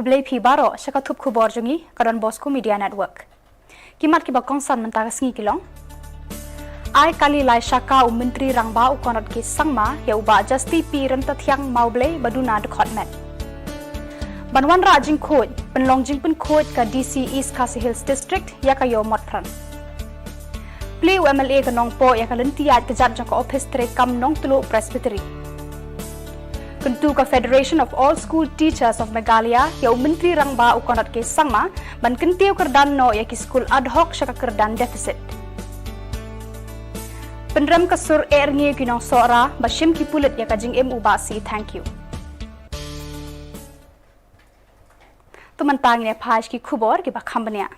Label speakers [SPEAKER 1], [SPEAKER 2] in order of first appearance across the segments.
[SPEAKER 1] kublai phi baro shakathup khubor jungi karan bosco media network kimat ki bakong san mentara sngi kilong ai kali lai shaka menteri rangba ukonat ke sangma ya uba justi pi renta thiang mauble baduna de khotmet banwan ra jing khoj penlong jing pen khoj ka DC East Khasi Hills district ya ka yo mot pran play MLA ka nong po ya ka lentiat ke jat ka office tre kam nong tulu presbytery Kuntu ka Federation of All School Teachers of Meghalaya ya menteri rangba ukonat ke sangma ban kentiu kerdan no ya ki school ad hoc syaka kerdan deficit Penram kasur ngi kinong sora bashim ki pulit ya kajing ubasi thank you Tumantang ne phaj ki khubor ki bakhambania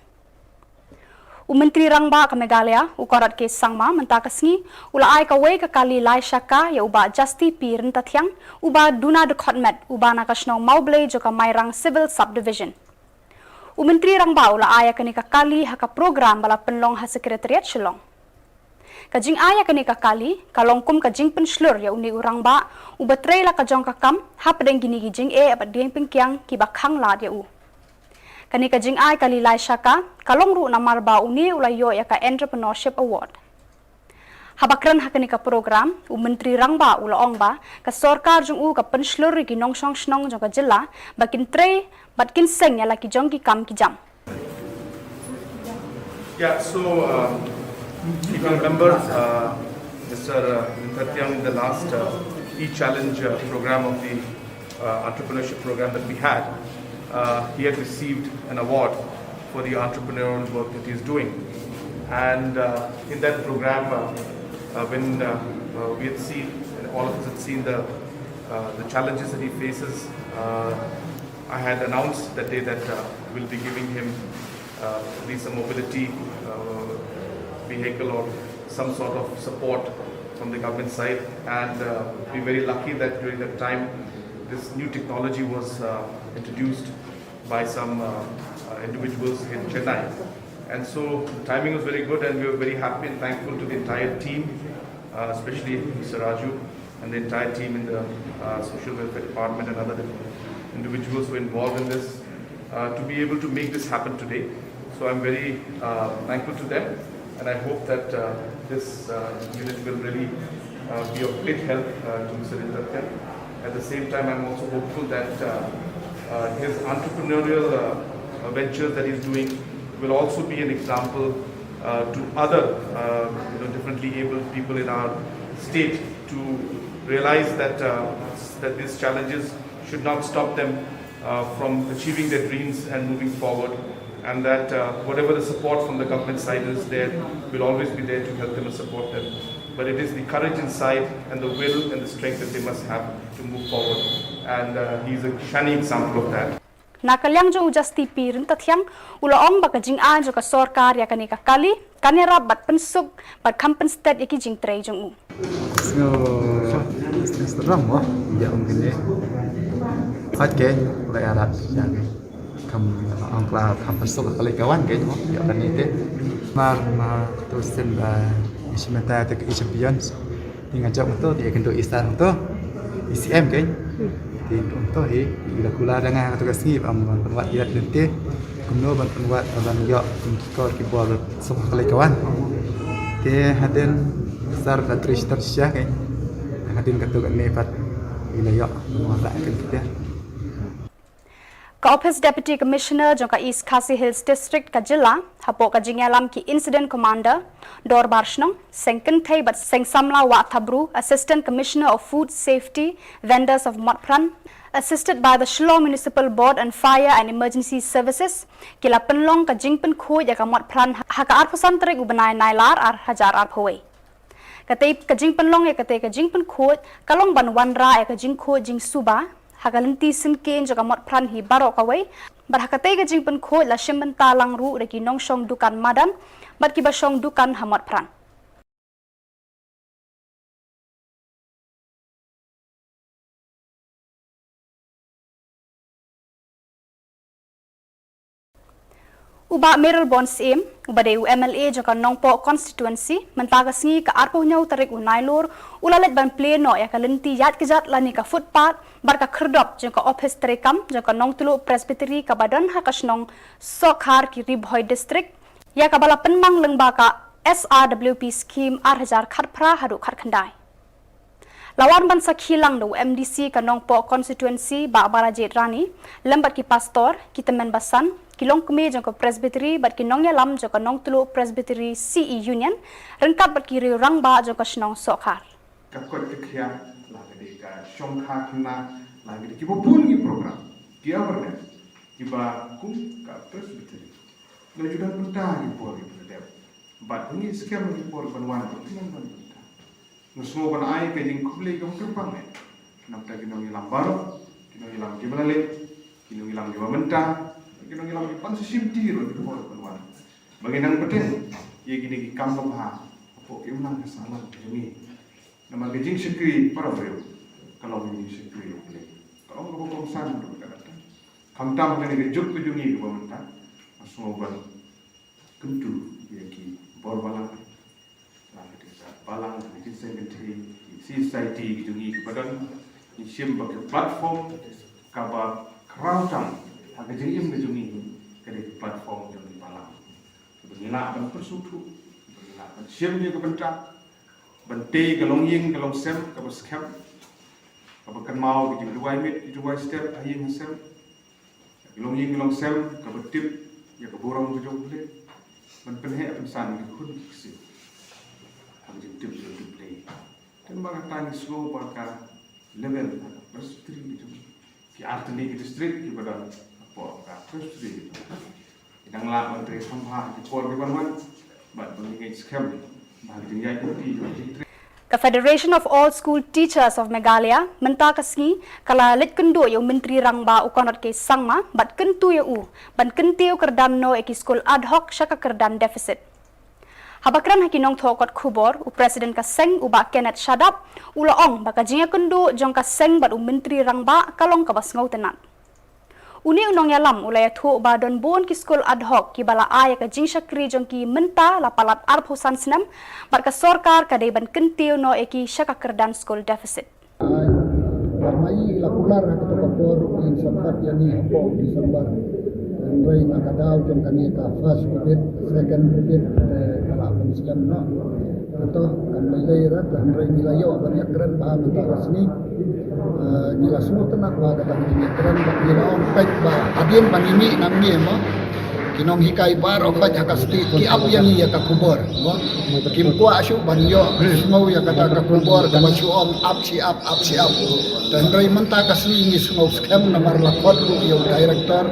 [SPEAKER 1] Menteri rangba ka Meghalaya ukorat ke sangma menta kasngi ula ai ka wei ka kali lai shaka ya uba justi pi renta thiang uba duna de khotmet uba na kasnong mauble jo ka mairang civil subdivision Menteri rangba ula ai ka ni ka kali ha ka program bala penlong ha secretariat Shillong Kajing aya kani ka kali kalongkum kajing penslur ya uni urangba ubatrei la kajong ka kam ha pedeng gini gijing apat dieng pengkyang ki bakhang la ya u Kani kajing ai kali lai shaka kalong ru na marba uni ulayo ya ka entrepreneurship award Habakran hakani ka program menteri rangba ula ongba ka sarkar jung u ka penslur ki nong song snong jong ka jilla bakin trei batkin seng ya la ki jong ki kam ki jam
[SPEAKER 2] Yeah, so if you remember, Mr. Nithatyam, in the last e-challenge program of the entrepreneurship program that we had, he had received an award for the entrepreneurial work that he is doing. And in that program, when we had seen, and all of us had seen the challenges that he faces, I had announced that day that we'll be giving him at least a mobility vehicle or some sort of support from the government side, and we're very lucky that during that time this new technology was introduced by some individuals in Chennai, and so the timing was very good and we were very happy and thankful to the entire team, especially Mr. Raju and the entire team in the social welfare department and other individuals who were involved in this to be able to make this happen today. So I'm very thankful to them. And I hope that this unit will really be of great help to Mr. Nithatyam. At the same time, I'm also hopeful that his entrepreneurial ventures that he's doing will also be an example to other differently abled people in our state to realize that that these challenges should not stop them from achieving their dreams and moving forward. And that whatever the support from the government side is there, will always be there to help them and support them. But it is the courage inside and the will and the strength that they must have to move forward. And he is a shining example of that.
[SPEAKER 1] Nakalyang jo justi pi renta thiang ula ong ba kajing an jo ka sarkar ya kani ka kali kanera bat pensuk bat kampen state yaki jing trei jong u.
[SPEAKER 3] So Instagram mo ya mungkin okay mulai Arab yang angkla kampusuk kali kawan ke mo ya kan itu mar tu sen ba isimata te champions dengan jam tu dia kendo istan tu ICM ke di tu ila kula dengan tu kasih am buat dia nanti kumno buat ban yo kor ki bol sok kali kawan te haden sar patrish tersya ke haden katu kan nepat ila yo mata kan kita
[SPEAKER 1] Ka Office Deputy Commissioner jong ka East Khasi Hills District ka Jilla hapo ka jingalam ki Incident Commander Dor Barshnong Sengken Thai but Sengsamla Wa Thabru Assistant Commissioner of Food Safety Vendors of Motpran assisted by the Shillong Municipal Board and Fire and Emergency Services kila penlong ka jingpen khoi ya ka Motpran ha ka arpasan trek ubanai nailar ar hajar ar phoi katay ka jingpen long ya katay ka jingpen khoi kalong banwan ra ya ka jing khoi jing suba Hagalanti sin ken jaga mot pran hi barok kawai barhakatay ga jing pen khoi la shimban talang ru reki nong shong dukan madan bat ki ba shong dukan hamot pran Uba Meryl Bonds M, uba de UMLA jaka nongpo constituency, mentakas ngi ka arpo nyau tarik unailur, ulalet ban pleno ya ka lenti yat kejat lani ka footpath, bar ka kerdop jaka office terekam, jaka nong tulu presbytery ka badan hakas nong Sokhar ki Ribhoi district, ya ka bala penmang lengba ka SRWP scheme 8,000 khatpra hadu khat khandai. Lawan bansa Khillang do MDC ka nongpo constituency ba barajet rani, lembat ki pastor, ki temen basan, Kilong kumi jangko presbytery bat kinong yalam jangko nong tulu presbytery CE Union rengkat bat kiri rang ba jangko senong Sokhar.
[SPEAKER 4] Kakot kekhia lagi ka Shongkha kena lagi kibo pun ni program dia bernet kiba kum ka presbytery lo judan punta ni por ni predep bat ni scam ni por banwan dengan banta nusmo ban ai ke jing kuble ka kerpang ne namta kinong yalam baro kinong yalam kibalale kinong yalam kiba menta kinong ilang ipan sesimti ro di por penwan baginang peten ye gini ki kam ha apo iunang kasalan kami nama gejing sekri para bro kalau ini sekri boleh kalau ko ko san do kata kam tam ne juk bujungi ko menta asmo ban kentu ye ki bor balang la kita balang ki secretary society bujungi badan isim bagi platform kaba krautang agak jengim ke juni dari platform yang dipalang. Beginilah ban persutu, beginilah ban siamnya ke bentak, bente ke longying ke longsem ke baskem, ke bakan mau ke jeng dua mit, dua step aying sem, ke longying ke longsem ke betip, ya ke borong ke jauh le, ban penhe pensan ke kun kisi, agak jeng tip jauh le. Dan mengatang slow pada level bersutri ke jauh, di artini ke distrik di badan. Idang la menteri sampah di por di Banwan, bat bengi scam, bah tinggal di.
[SPEAKER 1] Ka Federation of All School Teachers of Meghalaya mentakasngi kala lit kendo yo menteri rangba ukonot ke sangma bat kentu yo ban kentiu kerdan no eki school ad hoc syaka kerdan deficit. Habakran hakinong thokot Khubor u presiden ka seng uba Kenneth Shadap ulaong baka jinga kendo jong ka seng bat u menteri rangba kalong ka basngau tenat. Uni unong yalam ulaya thu ba don bon ki school ad hoc ki bala ay ka jing syakri jong ki menta la palat arphusan senam bar ka sorkar ka dei ban kentiu no eki syaka kerdan school deficit.
[SPEAKER 5] Ramai lakular ka to kapor in sapat yani hapo Disember roi na kadau jong kani ka first covid second covid kala pun siam no to kan melai rat dan roi milayo banyak keren ba menta kasni nila semua tenak ba dapat keren ba nila on pek ba adien panimi namni mo kinong hikai baro ka jakasti ki ap yang ya ka Khubor mo kim ko asu banyo semua ya kata ka Khubor ka masu om ap si ap dan roi menta kasni ni semua scam nomor lakot ru yo director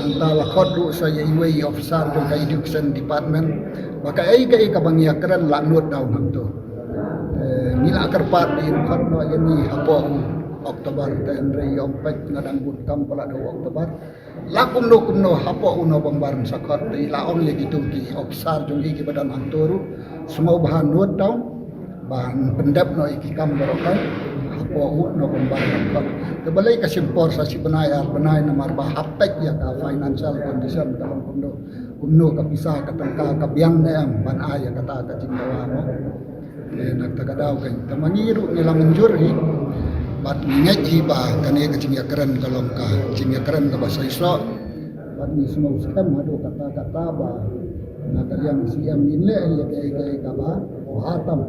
[SPEAKER 5] anta lakot ru saya iwe officer ka education department maka ai ka bangya keren la not daw hamto nila kerpat di khotno yani hapo Oktober dan rei ompet ngadang but kam pala do Oktober lakum no hapo uno pembaran sakot di laong lagi tu ki officer jonggi ki badan anturu semua bahan not daw bahan pendap no iki kam barokan hapo no pembaran sakot kebalai ka simpor sa si benai nomor ba hapek ya ka financial condition dalam kumno ka pisah ka tangka ka biang na am ban aya kata ka cindawa mo nagtagadaw kay tamangiru nila menjuri bat mingat hiba kani ka cingya keren kalong ka cingya keren ka bahasa Isra bat ni semua skam adu kata-kata ba na kalian siam inle ya kay ka ba hatam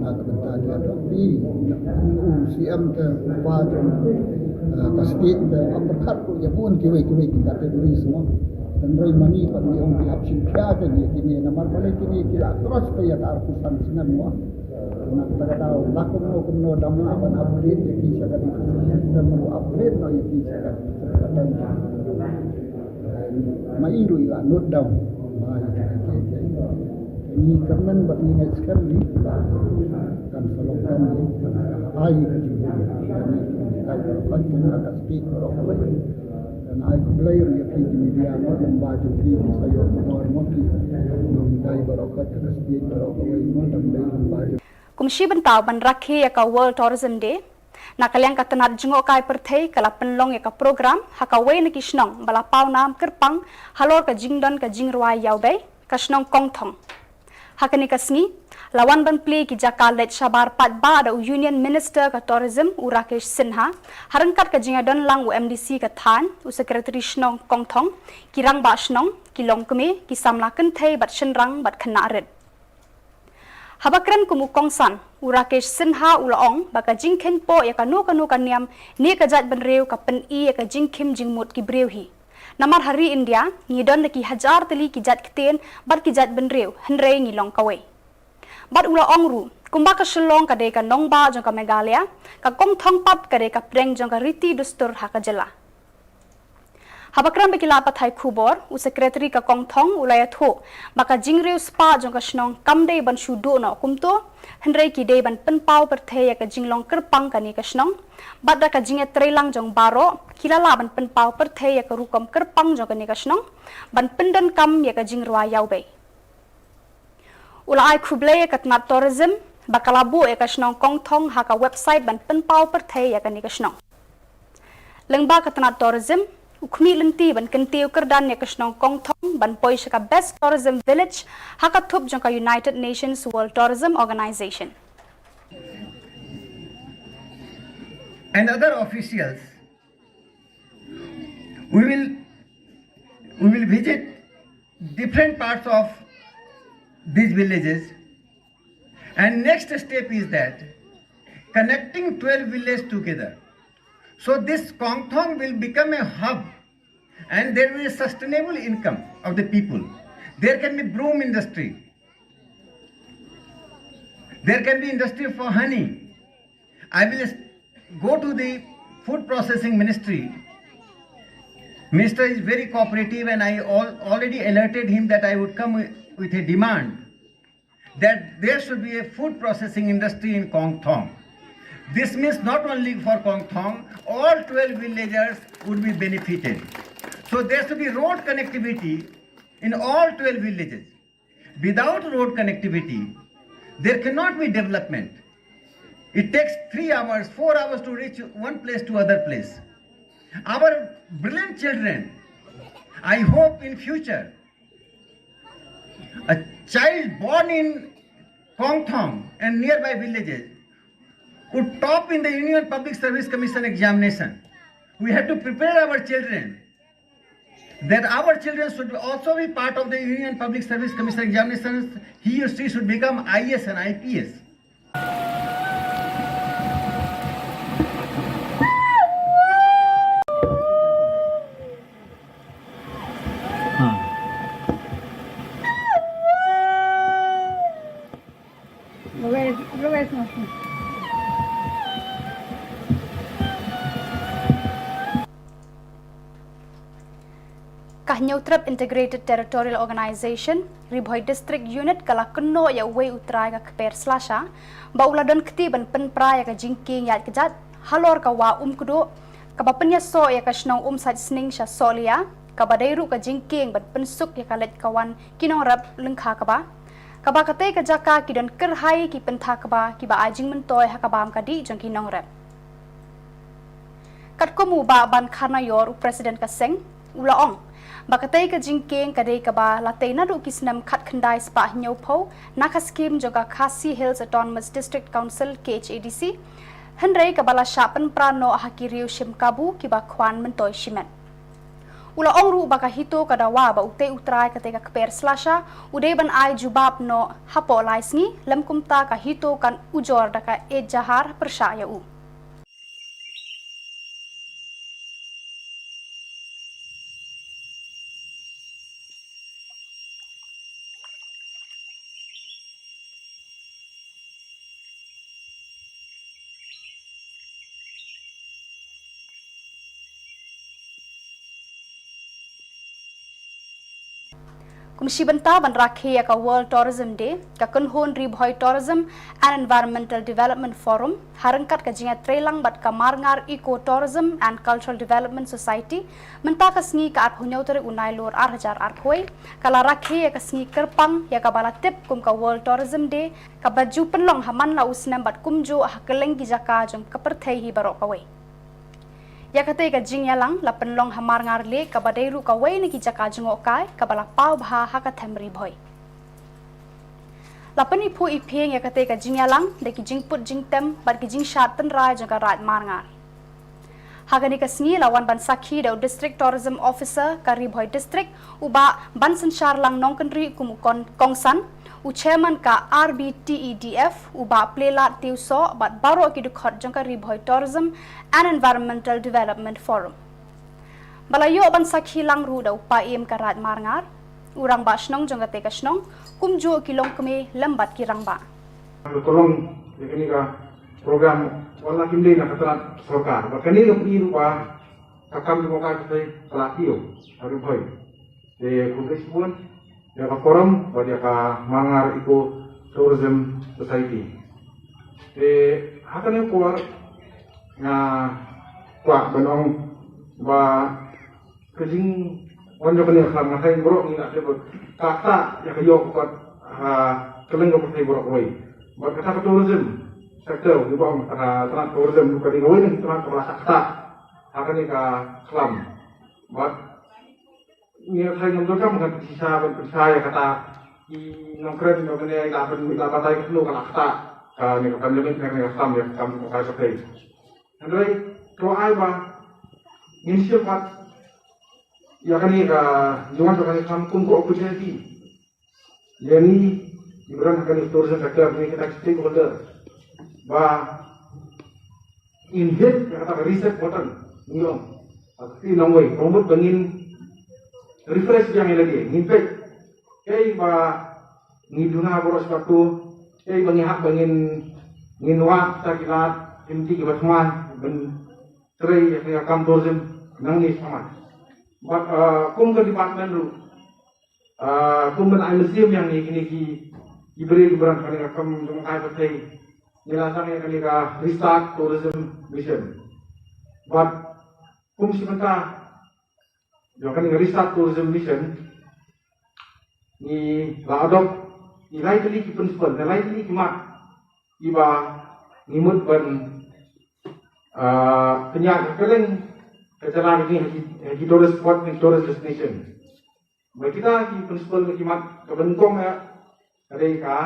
[SPEAKER 5] na kata dia di siam ke pa ka state amberkat ko ya pun kiwe kategori semua dan roi mani pat ni ong ki option kya ke ni kini namar boleh kini kila terus ke ya arpusan senam mo nak kita tahu lakum no damla ban upgrade ya ki saka di sistem no upgrade no ya ki saka mairu ila note down ini kerman bat ni ngai skam ni kan solokan ni ai ke ji ni kai ko ka speak ro dan ai player ya di media no membaca di saya normal ni kai barokat ke speak barokat no dan membaca
[SPEAKER 1] Kumshi bentau ban rakhe ya ka World Tourism Day Nakaliang katanat jengok kai perthei kala penlong ya ka program hakawai na kisnong bala pau nam kerpang halor ka jingdon ka jingrwai yaubei ka snong kongthong. Hakani kasni lawan ban play ki jakalet shabar pat ba da Union Minister ka Tourism u Rakesh Sinha harangkat ka jingadon lang u MDC ka than u Secretary snong kongthong kirang ba snong kilong keme ki samla kenthei bat shenrang bat khana red. Habakran kumu kongsan u Rakesh Sinha ulaong baka jingkhen po ya kanu kaniam ni ka jat ban reu ka pen I ya ka jingkhim jingmut ki breu hi. Namar hari India ngidon ki hajar teli ki jat keten bat ki jat ban reu henrei ngilong kawai. Bat ulaong ru kumba ka Shillong ka de ka nongba jong ka Meghalaya ka kongthong pat ka de ka preng jong ka riti dustur ha ka jela. Habakran bekila pathai Khubor u secretary ka kongthong ulaya tho baka jingreu spa jong ka snong kamdei ban shudu no kumto henrei ki de ban penpau perthei ya ka jinglong kerpang ka ni ka snong bat da ka jinge trelang jong baro kilala ban penpau perthei ya ka rukom kerpang jong ka ni ka snong ban pendan kam ya ka jingrwa yaubei. Ulai khuble ya ka tnat tourism bakalabu ya ka snong kongthong ha ka website ban penpau perthei ya ka ni ka snong. Lengba ka tnat tourism ukmi lenti ban kentiu kerdan ya kasnong kongthong ban poi ka best tourism village haka thup jong ka United Nations World Tourism Organization.
[SPEAKER 6] And other officials, we will visit different parts of these villages, and next step is that connecting 12 villages together. So this Kongthong will become a hub, and there will be a sustainable income of the people. There can be broom industry. There can be industry for honey. I will go to the food processing ministry. Minister is very cooperative, and I already alerted him that I would come with a demand that there should be a food processing industry in Kongthong. This means not only for Kongthong, all 12 villagers would be benefited. So there should be road connectivity in all 12 villages. Without road connectivity, there cannot be development. It takes 3 hours, 4 hours to reach one place to other place. Our brilliant children, I hope in future, a child born in Kongthong and nearby villages would top in the Union Public Service Commission examination. We have to prepare our children that our children should also be part of the Union Public Service Commission examinations. He or she should become IS and IPS.
[SPEAKER 1] Kahnyotrap Integrated Territorial Organization, Ribhoy District Unit kala keno ya uwe utrai ka kper slasha, ba uladon kti ban penpra ya ka jingking ya kejat, halor ka wa kudo, ka bapenya so ya ka snong saj sning sha solia, ka badairu ka jingking ban pensuk ya ka let kawan kinong rap lengkha ka ba katay ka jaka kidon kerhai ki pentha ka ba ki ba ajing mentoy ha ka bam ka di jong kinong rap. Kat komu ba ban khana yor President ka seng, ulaong, bakatay ka jingking kadai ka ba latay na do kisnam khat khandai spa nyaw po naka scheme joga Khasi Hills Autonomous District Council KHADC henrei ka bala shapan prano hakiriu shimkabu ki ba khwan mentoy shimet. Ula ongru baka hito kada wa ba utay utray katay ka kper slasha uday ban ay jubab no hapo laisngi lem kumta ka hito kan ujor daka e jahar persaya u. Kumsi benta ban rakhe ka World Tourism Day ka kunhon ribhoi Tourism and Environmental Development Forum harangkat ka jinga trelang bat ka marngar Eco Tourism and Cultural Development Society menta ka sngi ka at hunyautere unai lor 8,000 arkhoi kala rakhe ka sngi kerpang ya ka balatip kum ka World Tourism Day ka baju penlong haman la usnam bat kumjo hakeleng ki jaka jong ka perthei hi barok kawai ya kate ka jingya lang la penlong hamar ngar le ka badairu ka wei ni ki jaka jungo kai ka bala pau bha ha ka thamri bhoi la pani phu I pheng ya kate ka jingya lang de ki jingput jingtem bar ki jing shat tan rai jong ka rat mar ngar hagani ka sngi la wan ban sakhi de district tourism officer ka ri bhoi district uba ban sanchar lang nong country kum kongsan u chairman ka RBTEDF uba plela tiuso bat baro ki dukhot jong ka ri bhoi tourism and Environmental Development Forum. Balayo ban sakhi lang ru da upa im karat marngar urang ba snong jong ka snong kumjo kilong kme lambat ki rang ba.
[SPEAKER 4] Tolong ini ka program wala kimde na katalan sarkar. Bakani ng iru pa kakam mo ka tay kalakio aru bhai. De kongres pun ya ka forum ba dia ka mangar Eco Tourism Society. De hakane ko na kwa banong ba kajing wanda kani kham na kay bro ni na tebo kata ya kayo ko keleng ko tay bro koy ba kata tourism sector di bawah tanah tourism ko di gawin ng tanah terasa kata akan ka klam ba ni kay ng dokam kan saya kata I nongkren no kani laban tay ko kata ni ka pamilya ni ka klam ya kam ko ka say Andai to ai ba initial part ya kani ka juan kani kam ko opportunity yani ibran kani tourism sector ni kita stakeholder ba in hit kata reset button ngom akti nongway robot bangin refresh yang lagi impact ba ngiduna boros batu bangi hak bangin nginwa sakilat inti kibatman ben tray ya kam tourism nang ni sama but kum ke department lu kum ben museum yang ni kini ki iberi ibran kani kam jong kai patai nilasang yang kani ka restart tourism mission but kum simenta jong kani restart tourism mission ni la adop ni lai kali ki principle lai kali ki mat iba nimut ban penyak keleng kejalan ini di tourist spot ni tourist destination. Bagi kita di principle ni kimat kebenkong ya ada ka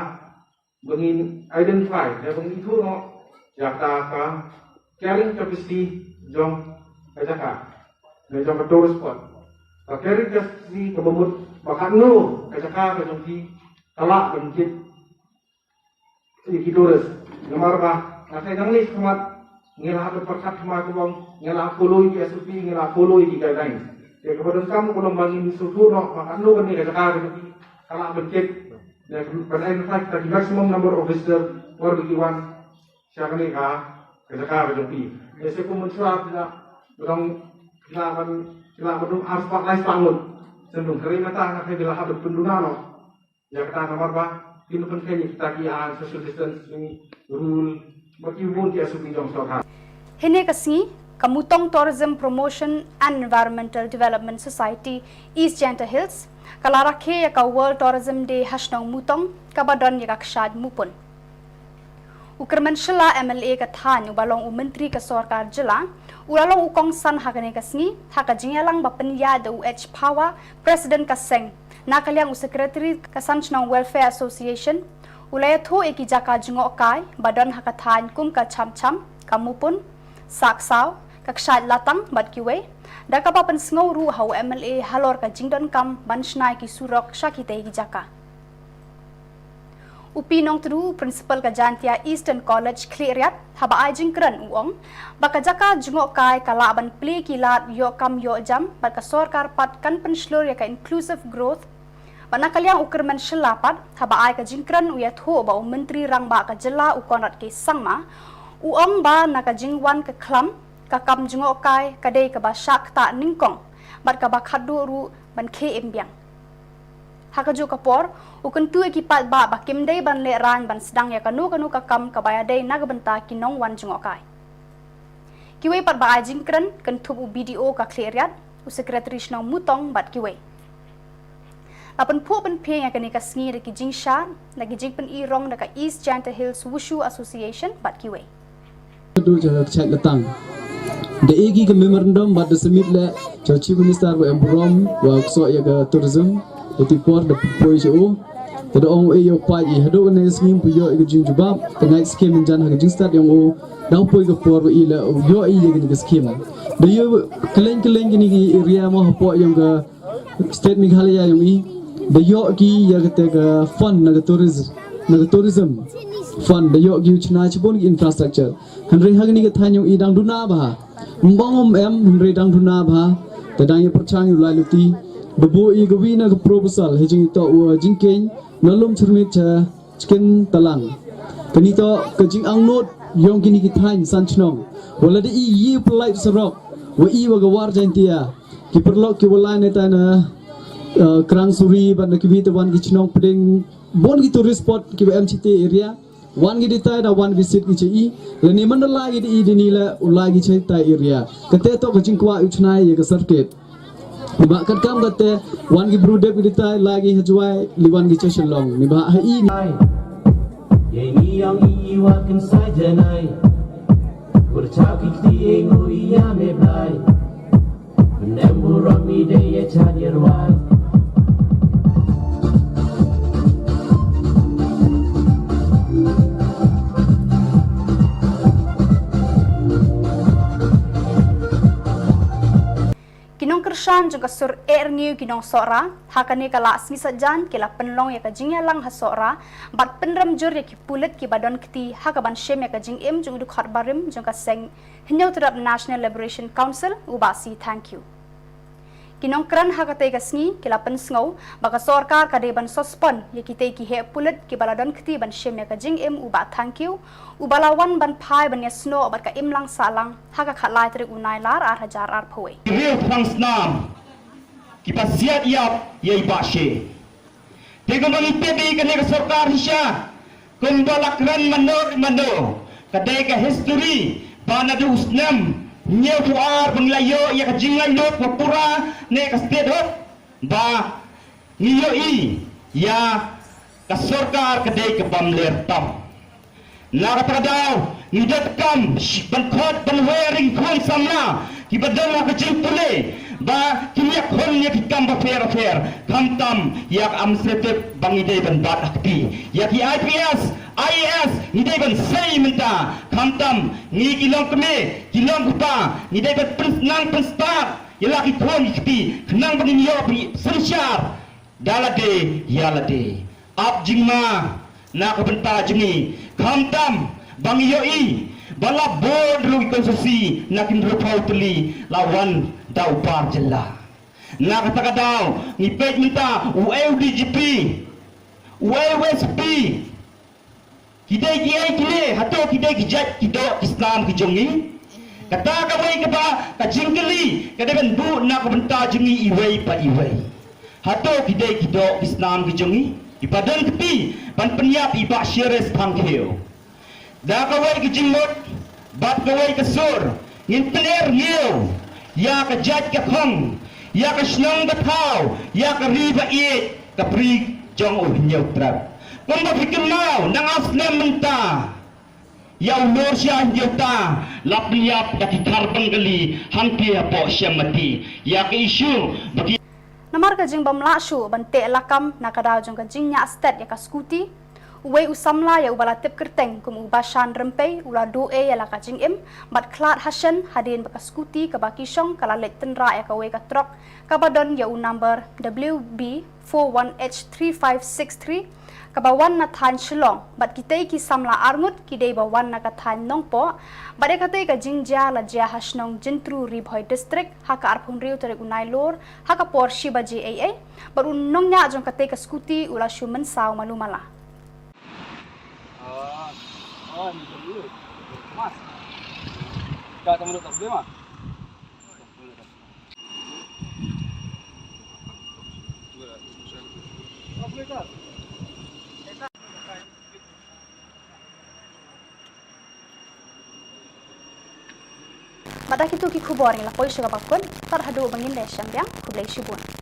[SPEAKER 4] bengin identify ya bengin itu no jakta ka carrying capacity jong kajaka jong tourist spot. Carrying capacity kebemut bakat no kajaka jong di talak bengkit di tourist. Nomor ba nasay nang list kimat ngira hat perkat ma ko bang ngira follow ki SOP ngira follow ki guidelines ya kemudian kamu kalau bangin struktur no makano kan ni ka kala bencet ya kan fact the maximum number of visitors or giwan siya kan ka ka jopi ya se ko muncul na dong kila badung aspak lai pangun sendung kari mata na kay bila hat penduna no ya kata nomor ba pinupun kay kita ki social distance ni rule bagi won ki SOP jong sarkar
[SPEAKER 1] Hene kasngi Kamutong Tourism Promotion and Environmental Development Society East Janta Hills kalarakhe ya ka World Tourism Day hasnong mutong kabadon ya kakshad mupun Ukerman Shilla MLA ka than ubalong menteri ka sarkar jila ulalong ukong san hakane kasngi hakajingalang bapenya da UH Power President Kaseng nakalyang secretary ka Sanchnong Welfare Association ulaya tho eki jaka jungo kai badon hakathan kum ka cham kamupun saksaw kakshad latang badkiwe dakapa pensngau ru hau MLA halor ka jingdon kam banshnai ki surok shakite ki jaka upinong tru principal ka jantia Eastern College cleariat haba ajing kran uong baka jaka jungo kai kala ban play kilat yo kam yo jam baka sarkar pat kan penslor ya ka inclusive growth Panakalyang ukerman shelapat haba ay ka jingkran uyat ho ba menteri rang ba ka jela ukonat ke sangma uong ba nakajingwan ka klam ka kam jungo kai kadai ka ba shak ta ningkong bat ka ba khadu ru ban ke embyang Hakaju kapor ukan tu ekipat ba bakim dei ban le ran ban sedang ya kanu kakam kabaya dei nagabenta kinong wan jungokai. Kiwe pat ba ajing kren kan tubu BDO ka kleriat u sekretari Shillong mutong bat kiwe. Lapan po pen peng ya kani ka sngi de kijing sha na kijing pen irong na ka East Janta Hills Wushu Association bat kiwe.
[SPEAKER 7] Do chat latang. The egi ke memorandum bat submit le Chief Minister wa Embrom wa so ya ke tourism etipor de poijo the ong e yo pa i hado ne skim pu yo ke jing jubab the next scheme jan ha ke jing start yang o dau poi ke por i le yo i ye ke scheme de yo keleng ni area mo po yang ke state Meghalaya yang i de yo ki ya ke fund na ke tourism fund de yo ki chna chbon infrastructure hanre ha ni ke thanyong i dang duna ba mbong hanre dang duna ba te dang ye perchang yu la luti Bebo i gawin na proposal hejing ito jingkeng nalum cermit chicken talang. Kanito kajing ang note yung kini kithain sanchnong. Wala di i polite sarok. Wa i wagawar jantia. Kiperlok kiwala neta na kerang suri ban kibita wan kichnong peding bon gitu spot kiba MCT area. Wan gidi tai da wan visit kici leni mandala gidi i dinila ulagi cai tai area. Kateto kajing kwa uchnai ya circuit. Niba kat kam kate wan gi brudep kita lagi hajwai liwan gi Shillong niba ha i
[SPEAKER 8] ye ni yang i wa kan sai janai bercak kiti engo iya me blai nembu rami de ye chadir wai
[SPEAKER 1] Kinong kershan juga sur new kinong sora hakane kala asmi sajan kila penlong ya kajing ya lang hasora bat penram jur ya ki pulit ki badon kiti hakaban shem ya kajing im jung du khat barim jung ka seng hinyau terap National Liberation Council ubasi thank you. Kinong kran hakate kasngi kila pensngau baka sorkar kade ban sospon ya kite ki he pulit ki baladon kiti ban shem ya kajing im uba thank you ubalawan ban pai ban ya snow bat ka im lang salang haka khatlai trik unai lar ar hajar ar phoi
[SPEAKER 9] real Nam kita siap iap ye bashe tego mangi pedi kene ka sarkar hisya kumbalak ran mano kadai ka history bana du usnam nyeu tuar banglayo ya ka jinglai lot pura ne ka state hot ba niyo i ya ka sarkar kadai ka bamler tam nakatadaw nidat kam bankhot banwearing khon samna kibadang ka jing pule ba kiyak hon ya kikam ba fair kamtam yak amsete bangide ban bat akti yak IPS IAS ngide ban sei minta kamtam ngi kilong keme kilong kupa ngide ban nang penstar yalaki khon ikti nang bangin yo sersyar dalade yalade ap jingma nak benta jengi kamtam bang yoi bala board ru konstitusi nakin rupau teli lawan dau par jella nak takadau ni pej minta UDGP UWSP kidai kiai kile hato kidai kijat kido Islam kijongi kata kawai kaba kajingkeli kadaban bu nak benta jengi iwei pa iwei hato kidai kido Islam kijongi ibadan kepi pan penyap ibak syeres pangkeu da kawai ke jingmot bat kawai ke sur ngin pener ngeu ya ke jat ke khong ya ke Shillong batau ya ke riba iet ke pri jong nyau trap kumba fikir mau nang asnem menta ya ulur sia njota lap liap daki karbon gali hampi apo syamati ya ke isu bagi
[SPEAKER 1] Namar ka jing bam lashu ban te lakam nakadaw jong ka jing nya stat ya ka skuti uwe usamla ya ubala tip kerteng kum ubashan rempe ula do e ya la ka jing im bat klat hashan hadin ba ka skuti ka baki shong kala let tenra ya ka we ka trok ka badon ya u number WB41H3563 ka bawan na than Shillong bat kitay ki samla arngut kidei bawan na ka than nongpo bade katay ka jingja la jia hasnong jintru ribhoy district haka arphun riu tere unai lor haka por shiba JAA baru nong nya jong katay ka skuti ula shuman saw malumala
[SPEAKER 10] ni dulu mas dah tamu tak boleh mah
[SPEAKER 1] Mata kitu ki khubor ni la poi suka bakun tar hadu bangin le syambiang kublai shibun.